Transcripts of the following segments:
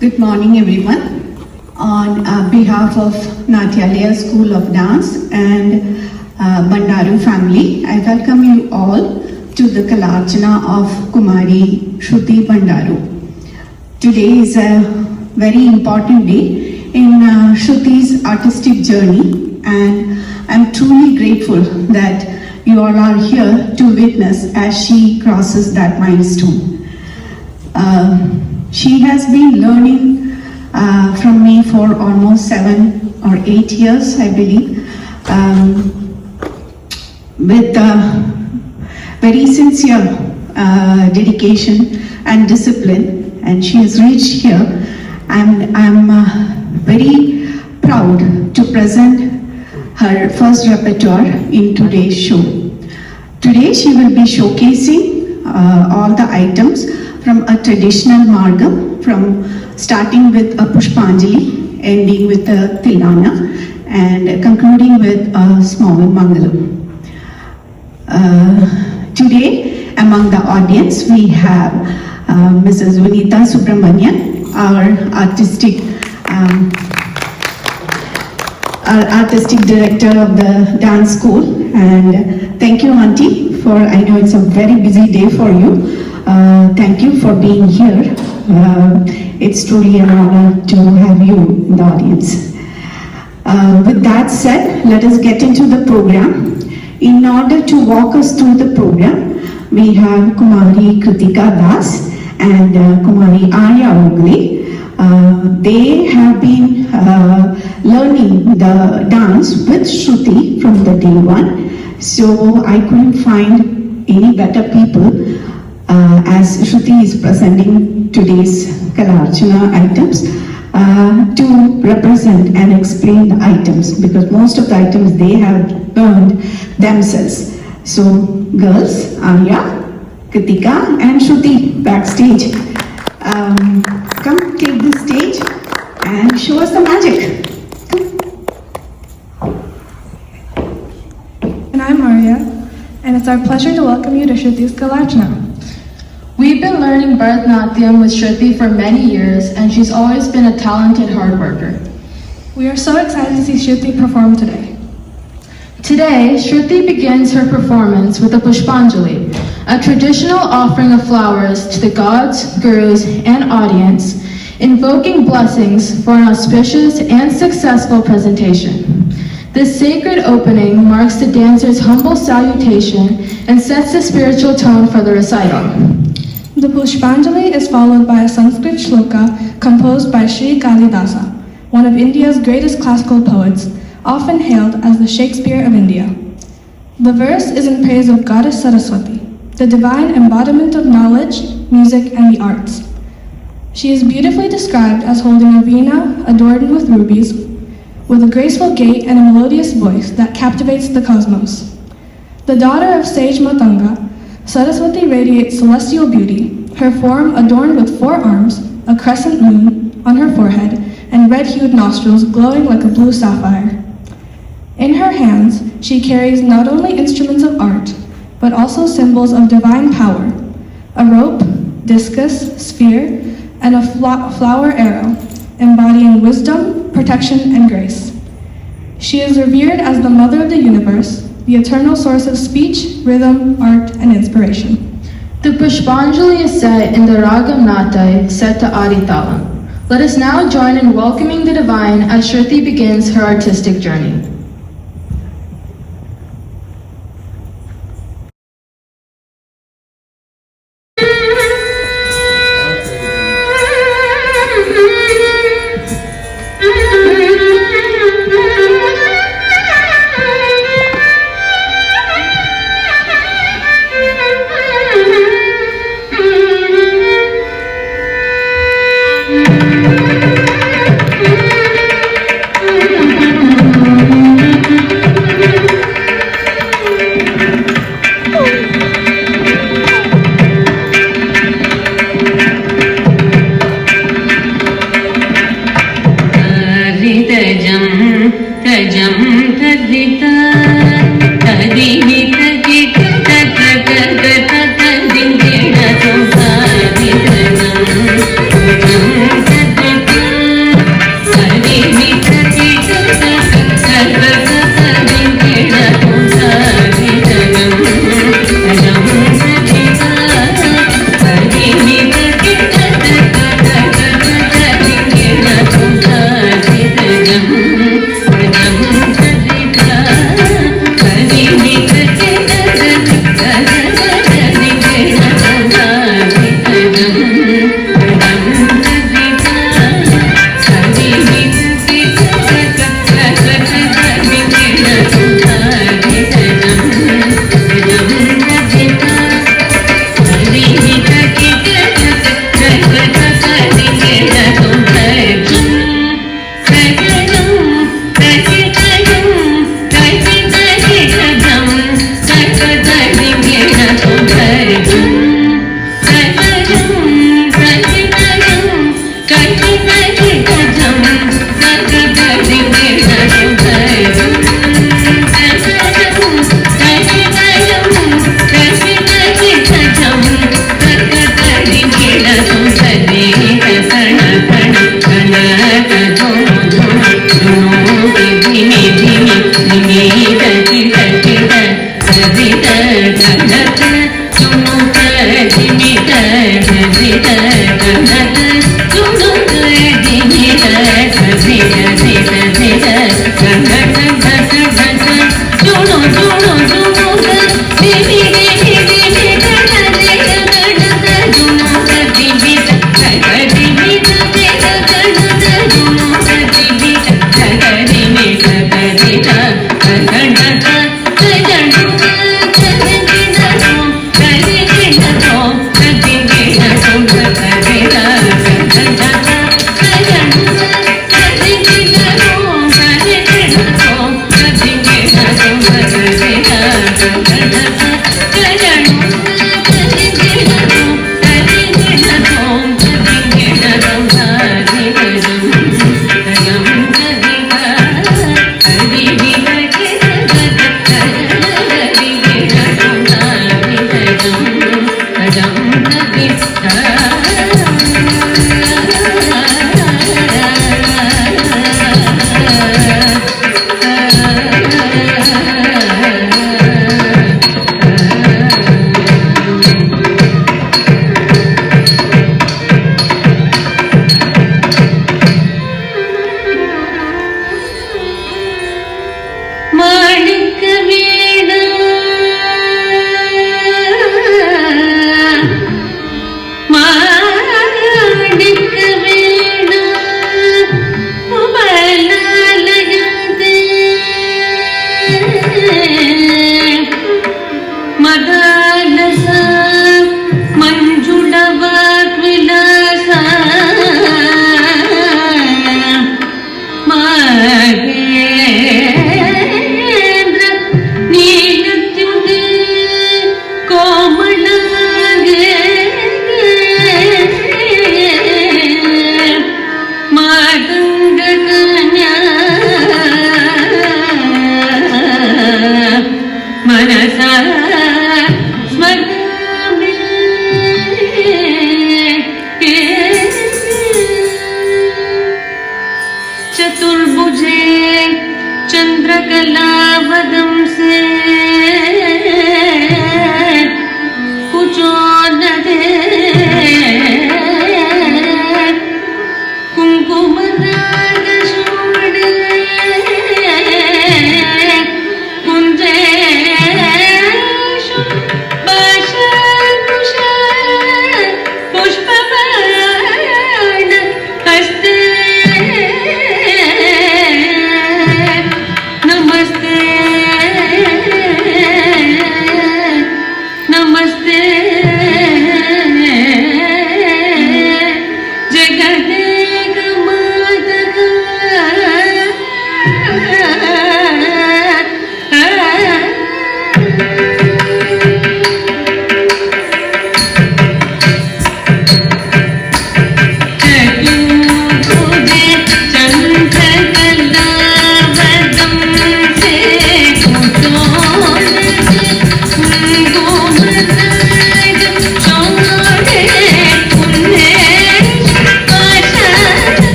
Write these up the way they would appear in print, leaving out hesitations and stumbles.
Good morning, everyone. On behalf of Natyalaya School of Dance and Bandaru family, I welcome you all to the Kalarchana of Kumari Shruti Bandaru. Today is a very important day in Shruti's artistic journey, and I'm truly grateful that you all are here to witness as she crosses that milestone. She has been learning from me for almost 7 or 8 years, I believe, with very sincere dedication and discipline, and she has reached here, and I'm very proud to present her first repertoire in today's show. Today she will be showcasing all the items from a traditional margam, from starting with a Pushpanjali, ending with a Tilana, and concluding with a small Mangalam. Today, among the audience, we have Mrs. Vinita Subramanian, our artistic director of the dance school. And thank you, Auntie, for, I know it's a very busy day for you. Thank you for being here. It's truly an honor to have you in the audience. With that said, let us get into the program. In order to walk us through the program, we have Kumari Kritika Das and Kumari Arya Ogle. They have been learning the dance with Shruti from the day one. So I couldn't find any better people as Shruti is presenting today's Kalarchana items to represent and explain the items, because most of the items they have learned themselves. So girls, Arya, Kritika and Shruti backstage. Come take the stage and show us the magic. And I'm Arya, and it's our pleasure to welcome you to Shruti's Kalarchana. We've been learning Bharatanatyam with Shruti for many years, and she's always been a talented hard worker. We are so excited to see Shruti perform today. Today, Shruti begins her performance with a Pushpanjali, a traditional offering of flowers to the gods, gurus, and audience, invoking blessings for an auspicious and successful presentation. This sacred opening marks the dancer's humble salutation and sets the spiritual tone for the recital. The Pushpanjali is followed by a Sanskrit shloka composed by Sri Kalidasa, one of India's greatest classical poets, often hailed as the Shakespeare of India. The verse is in praise of Goddess Saraswati, the divine embodiment of knowledge, music, and the arts. She is beautifully described as holding a veena adorned with rubies, with a graceful gait and a melodious voice that captivates the cosmos. The daughter of sage Matanga, Saraswati radiates celestial beauty, her form adorned with 4 arms, a crescent moon on her forehead, and red-hued nostrils glowing like a blue sapphire. In her hands, she carries not only instruments of art, but also symbols of divine power, a rope, discus, sphere, and a flower arrow, embodying wisdom, protection, and grace. She is revered as the mother of the universe, the eternal source of speech, rhythm, art, and inspiration. The Pushpanjali is set in the Ragam Natai, set to Aditalam. Let us now join in welcoming the divine as Shruti begins her artistic journey.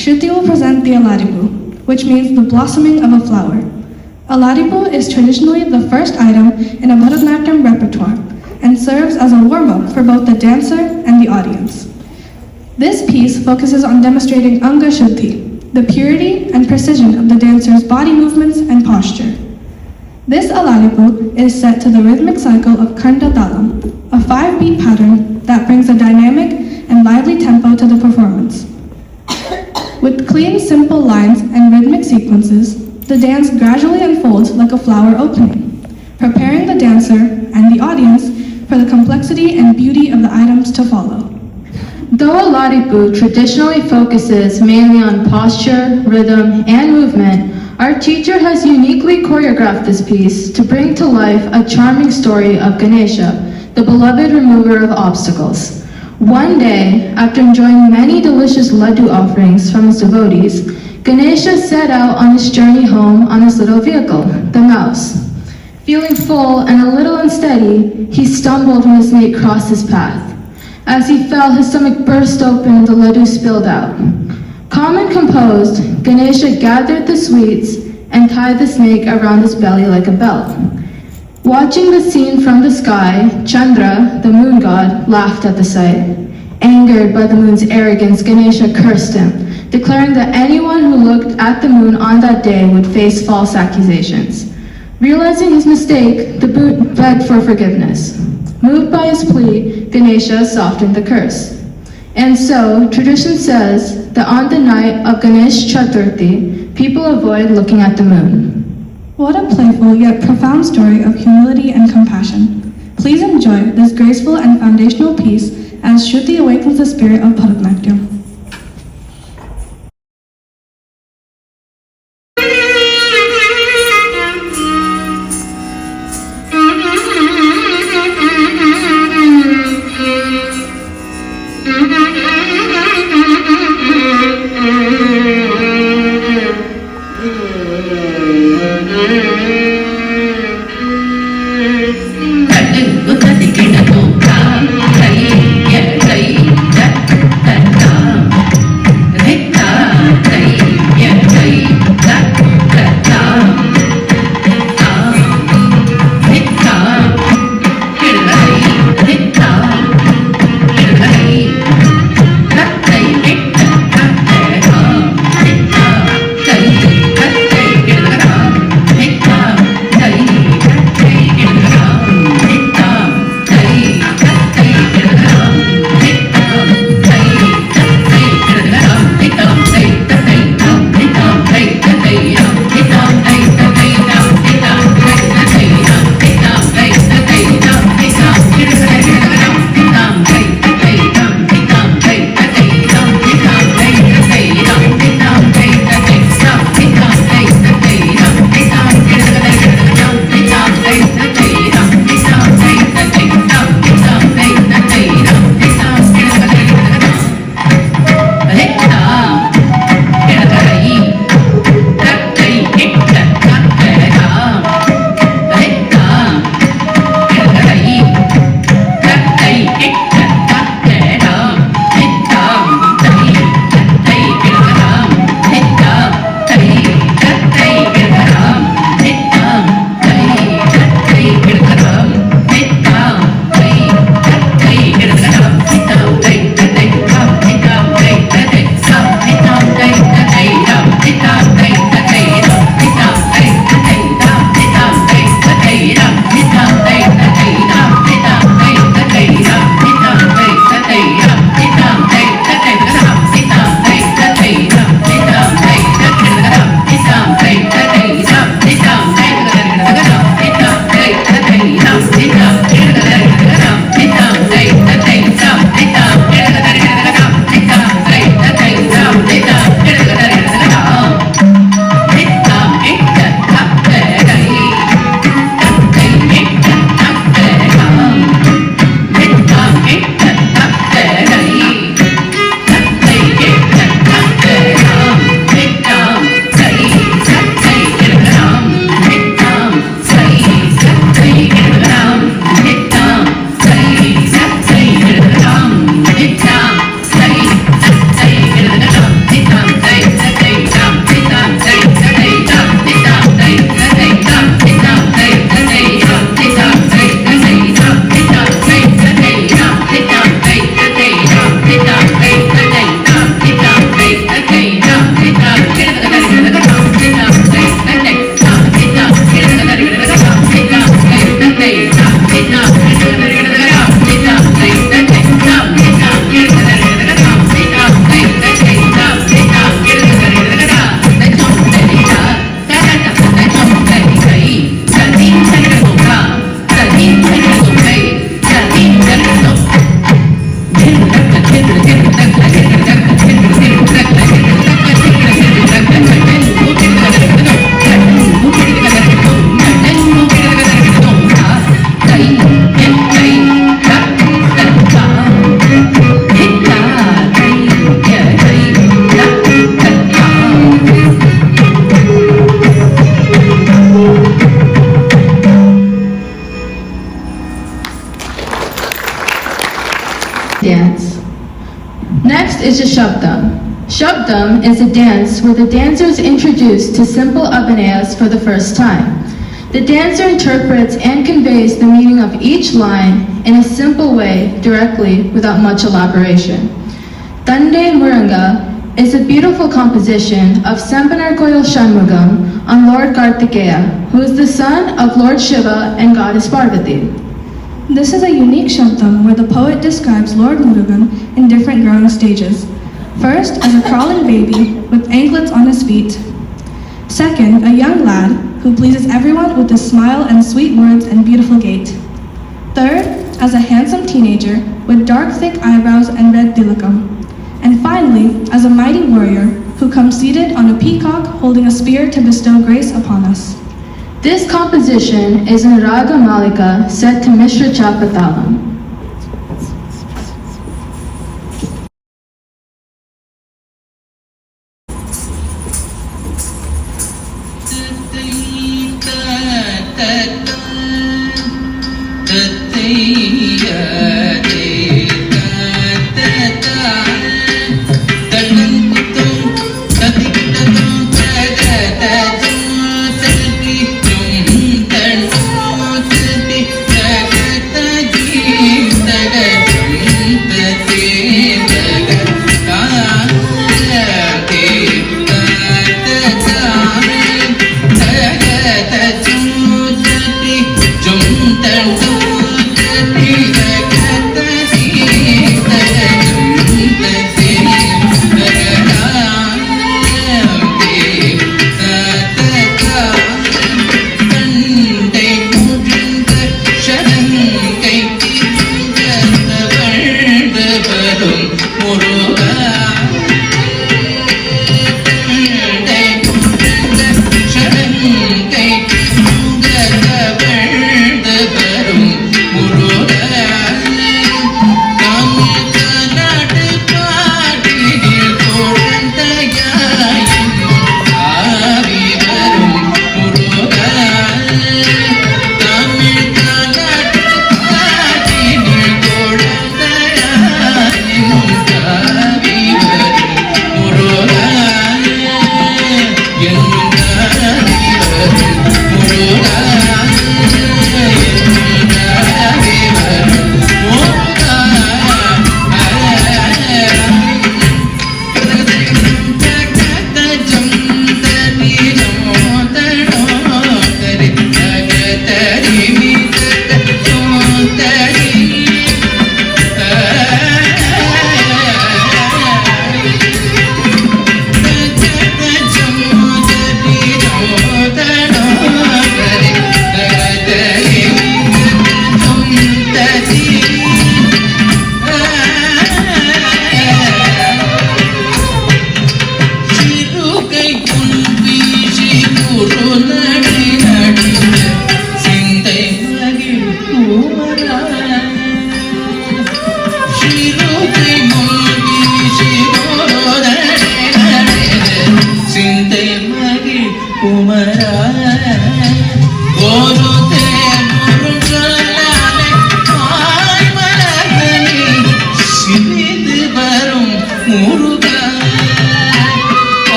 Shruti will present the Alaripu, which means the blossoming of a flower. Alaripu is traditionally the first item in a Bharatanatyam repertoire and serves as a warm-up for both the dancer and the audience. This piece focuses on demonstrating Anga Shuddhi, the purity and precision of the dancer's body movements and posture. This Alaripu is set to the rhythmic cycle of Khanda Talam, a 5-beat pattern that brings a dynamic and lively tempo to the performance. With clean, simple lines and rhythmic sequences, the dance gradually unfolds like a flower opening, preparing the dancer and the audience for the complexity and beauty of the items to follow. Though Alaripu traditionally focuses mainly on posture, rhythm, and movement, our teacher has uniquely choreographed this piece to bring to life a charming story of Ganesha, the beloved remover of obstacles. One day, after enjoying many delicious laddu offerings from his devotees, Ganesha set out on his journey home on his little vehicle, the mouse. Feeling full and a little unsteady, he stumbled when a snake crossed his path. As he fell, his stomach burst open and the laddu spilled out. Calm and composed, Ganesha gathered the sweets and tied the snake around his belly like a belt. Watching the scene from the sky, Chandra, the moon god, laughed at the sight. Angered by the moon's arrogance, Ganesha cursed him, declaring that anyone who looked at the moon on that day would face false accusations. Realizing his mistake, the moon begged for forgiveness. Moved by his plea, Ganesha softened the curse. And so, tradition says that on the night of Ganesh Chaturthi, people avoid looking at the moon. What a playful yet profound story of humility and compassion. Please enjoy this graceful and foundational piece as Shruti awakens the spirit of Bharatanatyam. Thank you. Shabdam is a dance where the dancer is introduced to simple abhinayas for the first time. The dancer interprets and conveys the meaning of each line in a simple way, directly, without much elaboration. Tande Muranga is a beautiful composition of Sempanarkoil Shanmugam on Lord Kartikeya, who is the son of Lord Shiva and goddess Parvati. This is a unique shabdam where the poet describes Lord Murugan in different growing stages. First, as a crawling baby with anklets on his feet. Second, a young lad who pleases everyone with his smile and sweet words and beautiful gait. Third, as a handsome teenager with dark thick eyebrows and red tilakam. And finally, as a mighty warrior who comes seated on a peacock holding a spear to bestow grace upon us. This composition is in Raga Malika set to Mishra Chapatalam.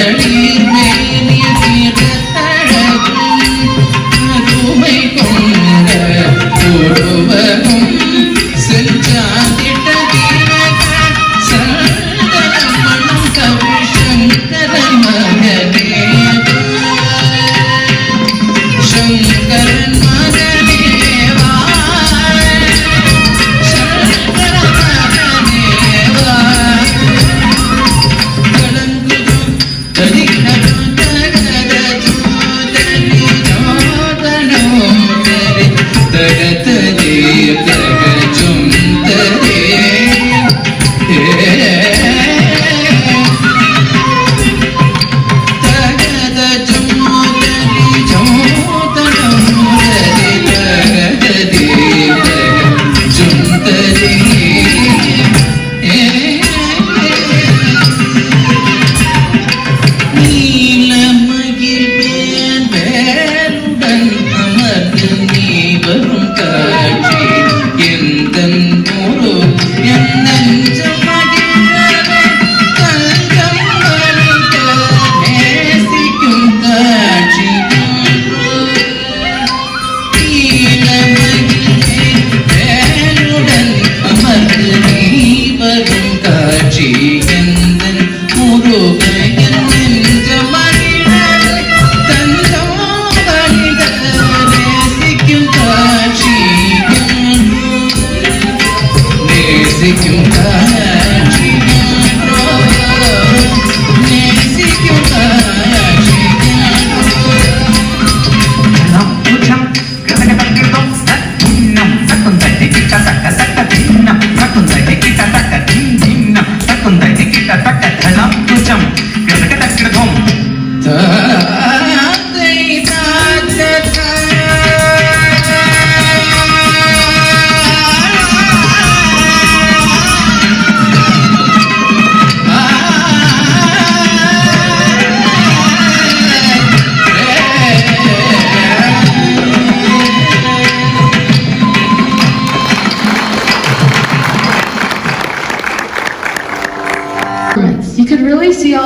Andelu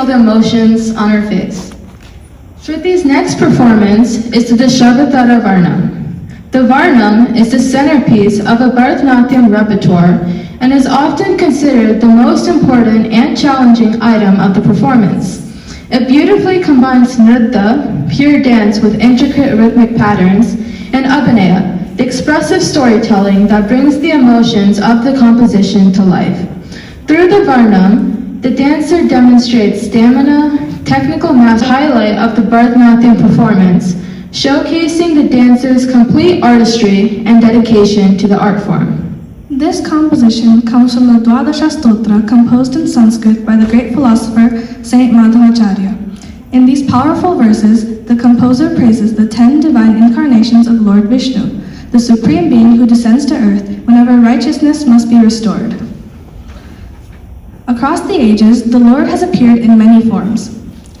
all the emotions on her face. Shruti's next performance is to the Shavadara Varnam. The Varnam is the centerpiece of a Bharatanatyam repertoire and is often considered the most important and challenging item of the performance. It beautifully combines nritta, pure dance with intricate rhythmic patterns, and abhinaya, the expressive storytelling that brings the emotions of the composition to life. Through the Varnam, the dancer demonstrates stamina, technical mastery, highlight of the Bharatanatyam performance, showcasing the dancer's complete artistry and dedication to the art form. This composition comes from the Dwadasha Stotra composed in Sanskrit by the great philosopher Saint Madhavacharya. In these powerful verses, the composer praises the 10 divine incarnations of Lord Vishnu, the supreme being who descends to earth whenever righteousness must be restored. Across the ages, the Lord has appeared in many forms.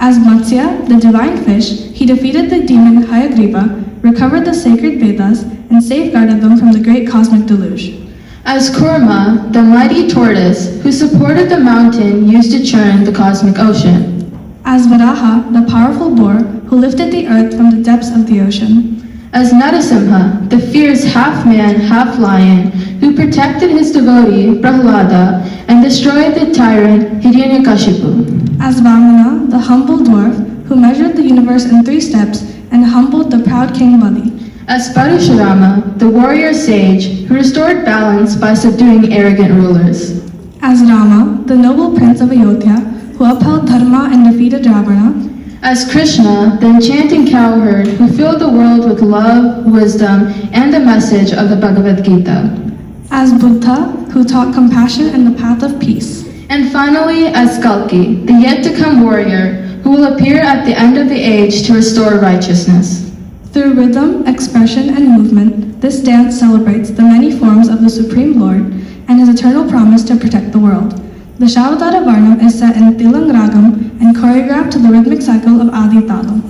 As Matsya, the divine fish, he defeated the demon Hayagriva, recovered the sacred Vedas, and safeguarded them from the great cosmic deluge. As Kurma, the mighty tortoise who supported the mountain used to churn the cosmic ocean. As Varaha, the powerful boar who lifted the earth from the depths of the ocean. As Narasimha, the fierce half-man, half-lion who protected his devotee Prahlada and destroyed the tyrant Hiranyakashipu. As Vamana, the humble dwarf who measured the universe in 3 steps and humbled the proud king Bali. As Parashurama, the warrior sage who restored balance by subduing arrogant rulers. As Rama, the noble prince of Ayodhya who upheld dharma and defeated Ravana. As Krishna, the enchanting cowherd who filled the world with love, wisdom, and the message of the Bhagavad Gita. As Buddha, who taught compassion and the path of peace. And finally, as Kalki, the yet-to-come warrior who will appear at the end of the age to restore righteousness. Through rhythm, expression, and movement, this dance celebrates the many forms of the Supreme Lord and his eternal promise to protect the world. The Shavadara Varnam is set in Tilang Ragam and choreographed to the rhythmic cycle of Adi Talam.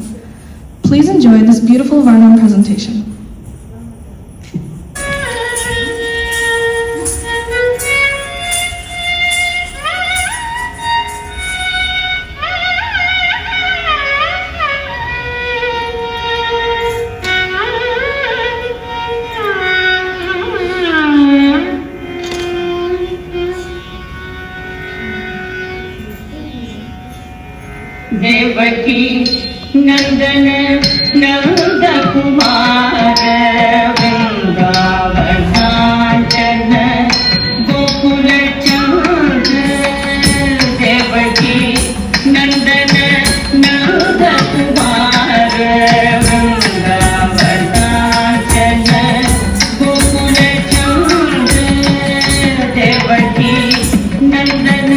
Please enjoy this beautiful Varnam presentation. Devaki नंदन नंद कुमार वृंदावनाचन गोकुल चंद देवकी नंदन नंद कुमार वृंदावनाचन गोकुल चंद देवकी नंदन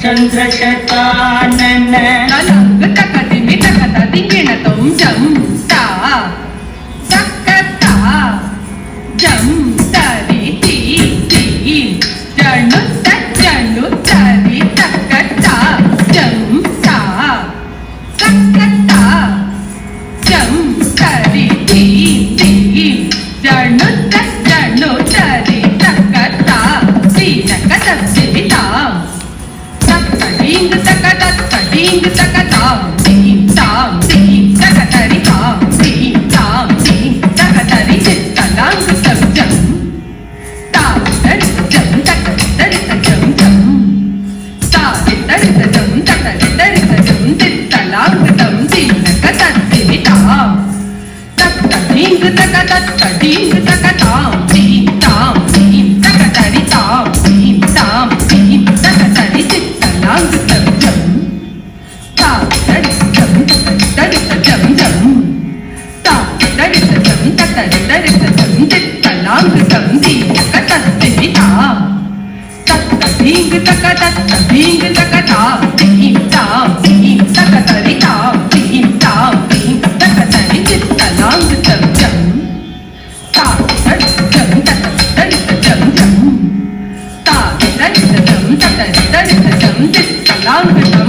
चन्द्रशतानन तलंग तकदिमि तकतदिंगिणतं जं ता तकता जं तरि ती ती जनु तरि तकता जं ता तकता जं तरि ती ती जनु तरि तकता ती तकतदिमिता Ding taka tam ding tam ding taka tari tam ding tam ding taka tari talang tam jam ta tari jam taka tari jam jam ta tari jam taka tari jam talang tam ding taka tari tam taka ding taka ding taka tam ding tam ding taka tari tam ding tam ding taka tari talang tam jam ta tari jam tari jam jam ta tari jam tari jam talang tam ding taka tari tam taka ding taka ding taka tam ding tam ding taka tari tam ding tam ding taka tari talang tam jam ta tari jam tari jam jam ta tari jam tari jam talang tam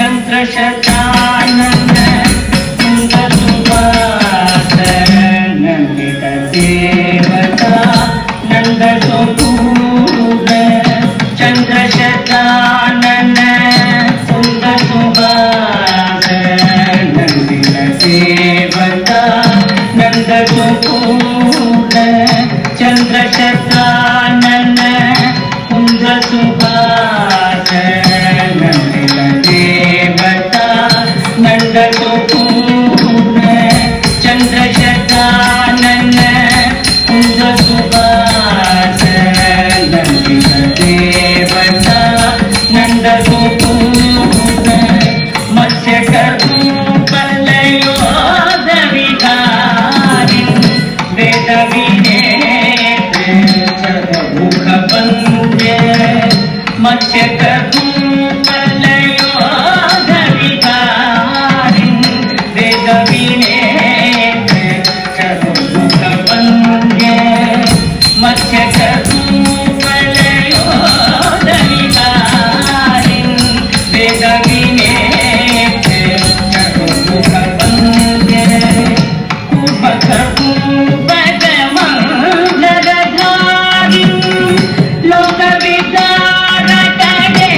चन्द्रशतानन कुन्दसुवास नन्दित देवता नन्दसुपूर चन्द्रशतानन कुन्दसुवास नन्दित देवता नन्दसुपूर चन्द्रशतानन कुन्दसुवास देवता नन्दसुपूर्ण चन्द्रशतानन कुन्दसुवास नन्दित देवता नन्दसुपूर्ण मत्स्यकरूपलयोधविहारि वेदविनेत्र चरमुखवन्द्य मत्स्यकरूपलयोधविहारि वेदविनेत्र चरमुखवन्द्य मत्स्यकरूपलयोधविहारि वेदविनेत्र चरमुखवन्द्य कुपकूपकमण्डलधारि लोकविदारकणे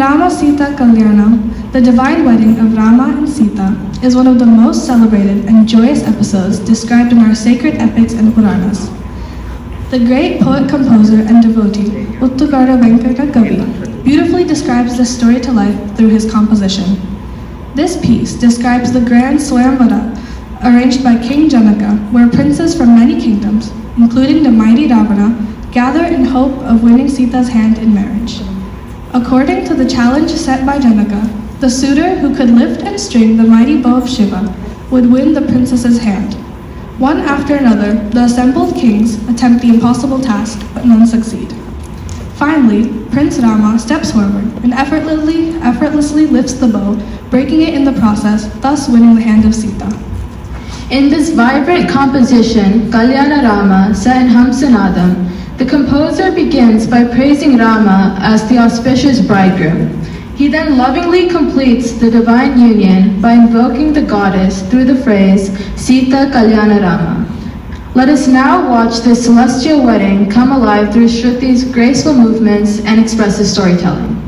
Rama Sita Kalyana, the divine wedding of Rama and Sita, is one of the most celebrated and joyous episodes described in our sacred epics and Puranas. The great poet-composer and devotee Uttugara Venkata Kavi beautifully describes this story to life through his composition. This piece describes the grand Swayamvara arranged by King Janaka, where princes from many kingdoms, including the mighty Ravana, gather in hope of winning Sita's hand in marriage. According to the challenge set by Janaka, the suitor who could lift and string the mighty bow of Shiva would win the princess's hand. One after another, the assembled kings attempt the impossible task, but none succeed. Finally, Prince Rama steps forward and effortlessly lifts the bow, breaking it in the process, thus winning the hand of Sita. In this vibrant composition, Kalyana Rama, set in Hamsanadam, the composer begins by praising Rama as the auspicious bridegroom. He then lovingly completes the divine union by invoking the goddess through the phrase Sita Kalyana Rama. Let us now watch this celestial wedding come alive through Shruti's graceful movements and expressive storytelling.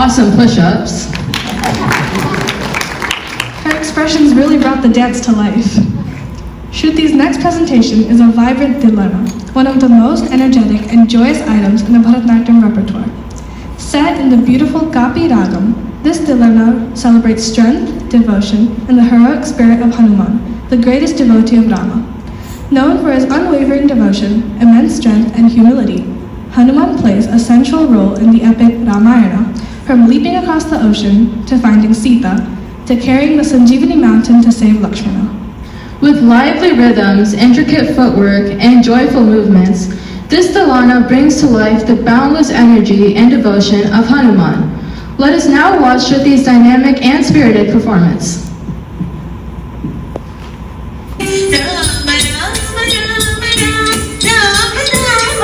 awesome push-ups. Her expressions really brought the dance to life. Shruti's next presentation is a vibrant Tilana, one of the most energetic and joyous items in the Bharatanatyam repertoire. Set in the beautiful Kapi Ragam, this Tilana celebrates strength, devotion, and the heroic spirit of Hanuman, the greatest devotee of Rama. Known for his unwavering devotion, immense strength, and humility, Hanuman plays a central role in the epic Ramayana, from leaping across the ocean to finding Sita, to carrying the Sanjeevani mountain to save Lakshmana. With lively rhythms, intricate footwork, and joyful movements, this Tilana brings to life the boundless energy and devotion of Hanuman. Let us now watch Shruti's dynamic and spirited performance. Rama Rama Rama Rama Rama Rama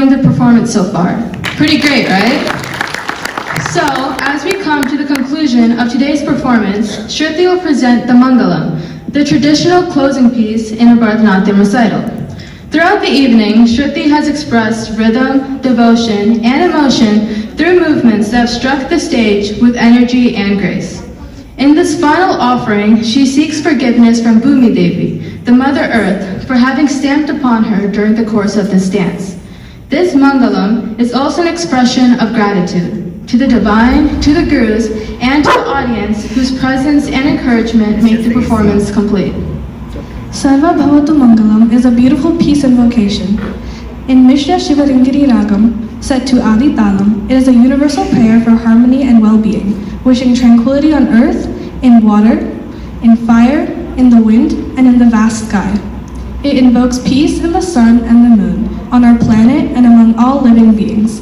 The performance so far. Pretty great, right? So, as we come to the conclusion of today's performance, Shruti will present the Mangalam, the traditional closing piece in a Bharatanatyam recital. Throughout the evening, Shruti has expressed rhythm, devotion, and emotion through movements that have struck the stage with energy and grace. In this final offering, she seeks forgiveness from Bhumi Devi, the Mother Earth, for having stamped upon her during the course of this dance. This Mangalam is also an expression of gratitude to the divine, to the gurus, and to the audience whose presence and encouragement make the performance complete. Sarva Bhavatu Mangalam is a beautiful peace invocation. In Mishra Shivaringiri Ragam, set to Adi Talam, it is a universal prayer for harmony and well-being, wishing tranquility on earth, in water, in fire, in the wind, and in the vast sky. It invokes peace in the sun and the moon, on our planet and among all living beings.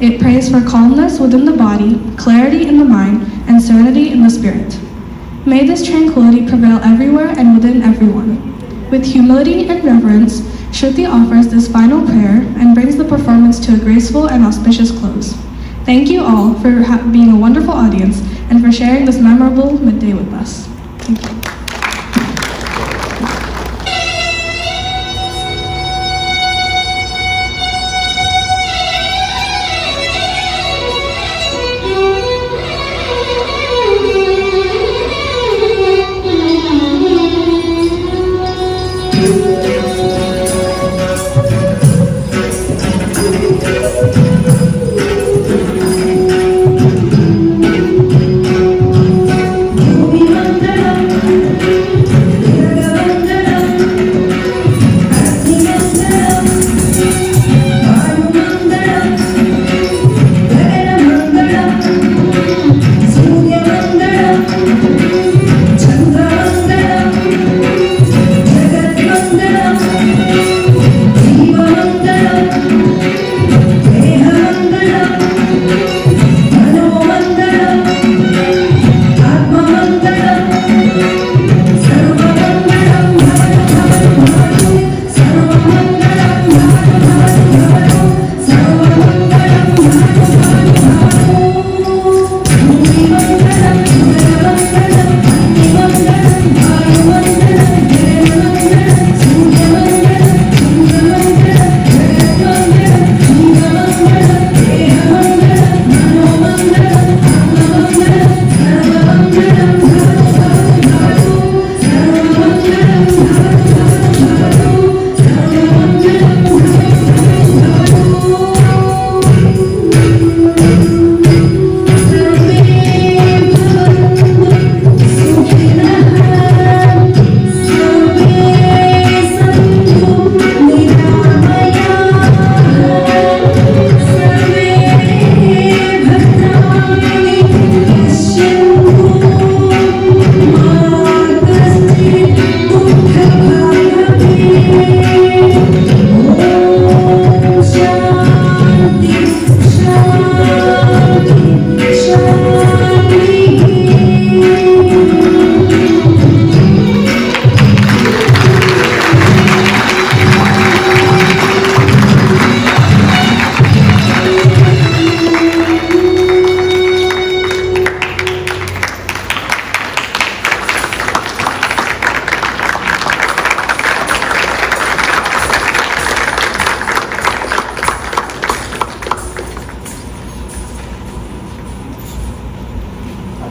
It prays for calmness within the body, clarity in the mind, and serenity in the spirit. May this tranquility prevail everywhere and within everyone. With humility and reverence, Shruti offers this final prayer and brings the performance to a graceful and auspicious close. Thank you all for being a wonderful audience and for sharing this memorable midday with us. Thank you.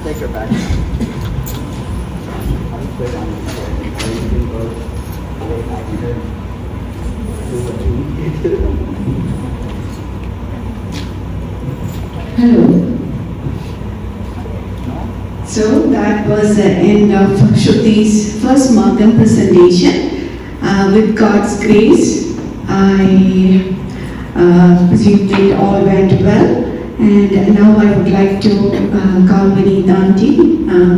Take her back. I'll put it on the floor. You can go way back here. Do what you need to do. Hello. So that was the end of Shruti's first Magam presentation. With God's grace, I presume it all went well. And now I would like to call Vinita Auntie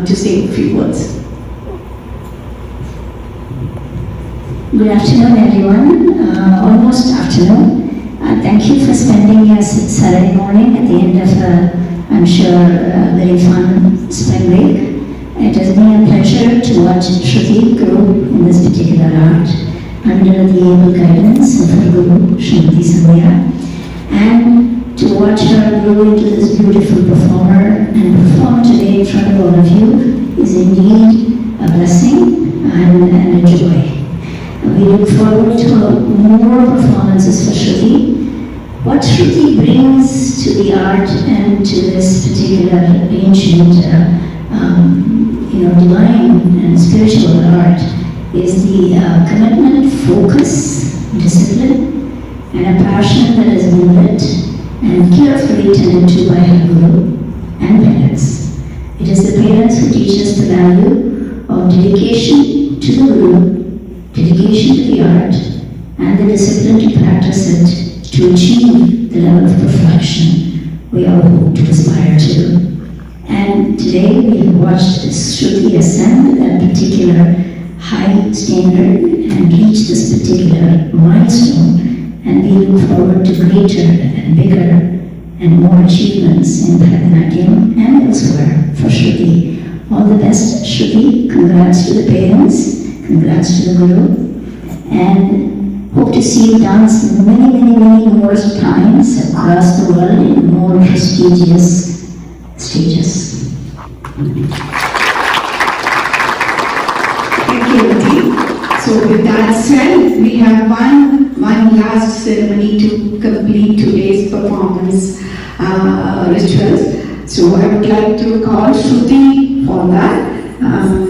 to say a few words. Good afternoon, everyone. Almost afternoon. Thank you for spending your Saturday morning at the end of, I'm sure, a very fun spring break. It has been a pleasure to watch Shruti grow in this particular art under the able guidance of her Guru, Shruti Sandhya, and to watch her grow into this beautiful performer and perform today in front of all of you is indeed a blessing. and a joy. We look forward to more performances for Shruti. What Shruti brings to the art and to this particular ancient, divine and spiritual art is the commitment, focus, discipline, and a passion that has been lit and carefully tended to by her guru and parents. It is the parents who teach us the value of dedication to the guru, dedication to the art, and the discipline to practice it to achieve the level of perfection we all hope to aspire to. And today we have watched Shruti ascend that particular high standard and reach this particular milestone, and we look forward to greater and bigger and more achievements in Bharatanatyam and elsewhere for Shruti. All the best, Shruti. Congrats to the parents, congrats to the guru, and hope to see you dance many more times across the world in more prestigious stages. Thank you, Auntie. So with that said, we have one last ceremony to complete today's performance rituals. So I would like to call Shruti for that,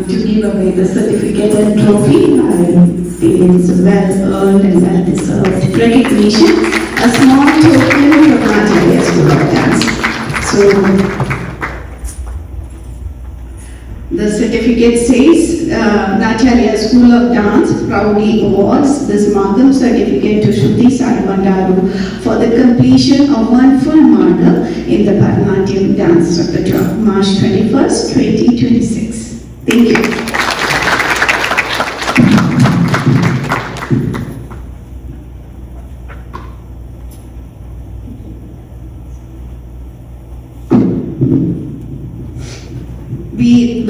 to give away the certificate and trophy. It is well-earned and well-deserved recognition. A small token from Natalia School of Dance. So the certificate says, Natalia School of Dance proudly awards this Magam certificate to Shruti Bandaru for the completion of one full marga in the Bharatanatyam dance repertoire, March 21st, 2026. Thank you.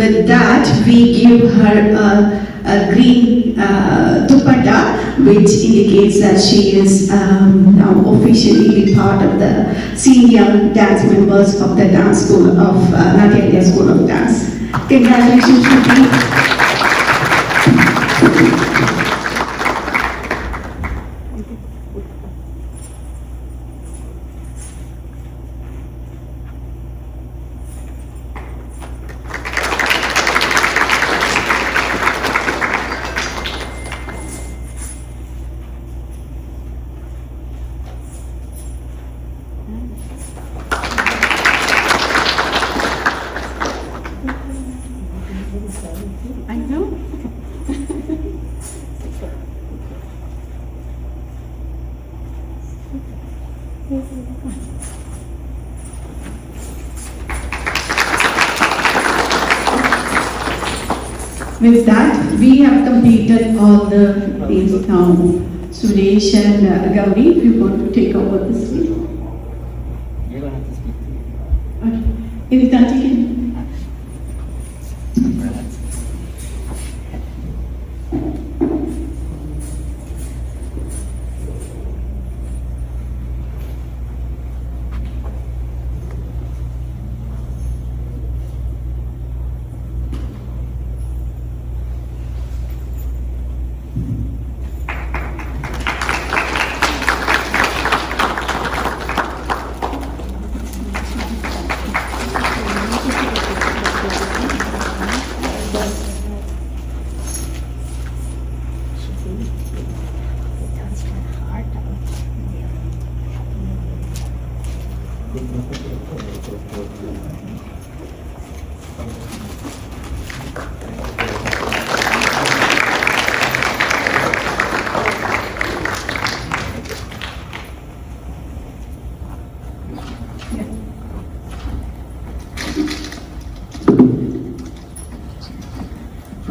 With that, we give her a green dupatta, which indicates that she is now officially part of the senior dance members of the dance school of Natalia School of Dance. Congratulations, Shruti. I know. With that, we have completed all the things now. Suresh and Gauri, if you want to take over this week. You don't have to speak to me. Okay. Is that okay?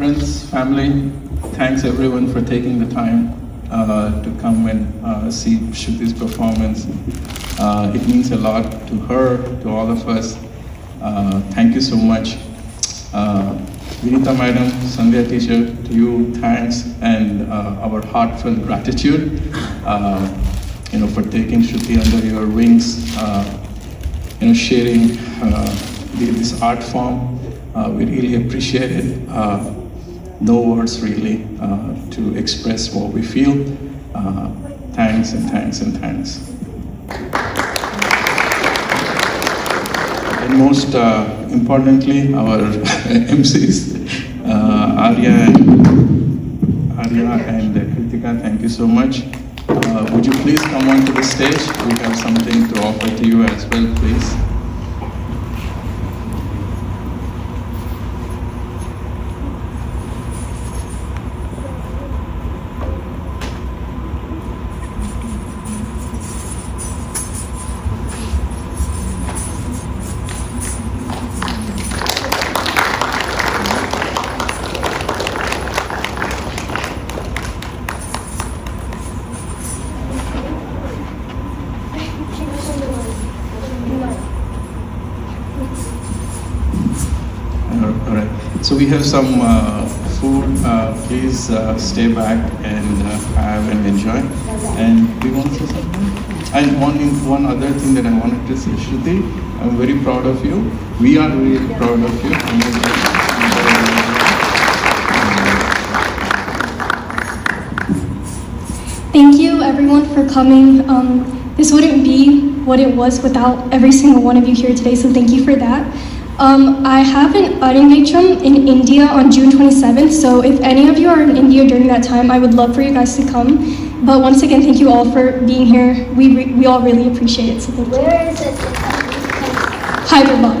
Friends, family, thanks everyone for taking the time to come and see Shruti's performance. It means a lot to her, to all of us. Thank you so much. Vinita Madam, Sandhya teacher, to you, thanks, and our heartfelt gratitude for taking Shruti under your wings, sharing this art form. We really appreciate it. no words really to express what we feel. Thanks and thanks and thanks. And most importantly, our MCs, Arya and Kritika, thank you so much. Would you please come onto the stage? We have something to offer to you as well, please. All right. So we have some food. Please stay back and have and enjoy. And do you want to say something? And one other thing that I wanted to say, Shruti, I'm very proud of you. We are really proud of you. Thank you everyone for coming. This wouldn't be what it was without every single one of you here today, so thank you for that. I have an Arangetram in India on June 27th, so if any of you are in India during that time, I would love for you guys to come. But once again, thank you all for being here. We all really appreciate it. So thank you. Where is it? Hyderabad.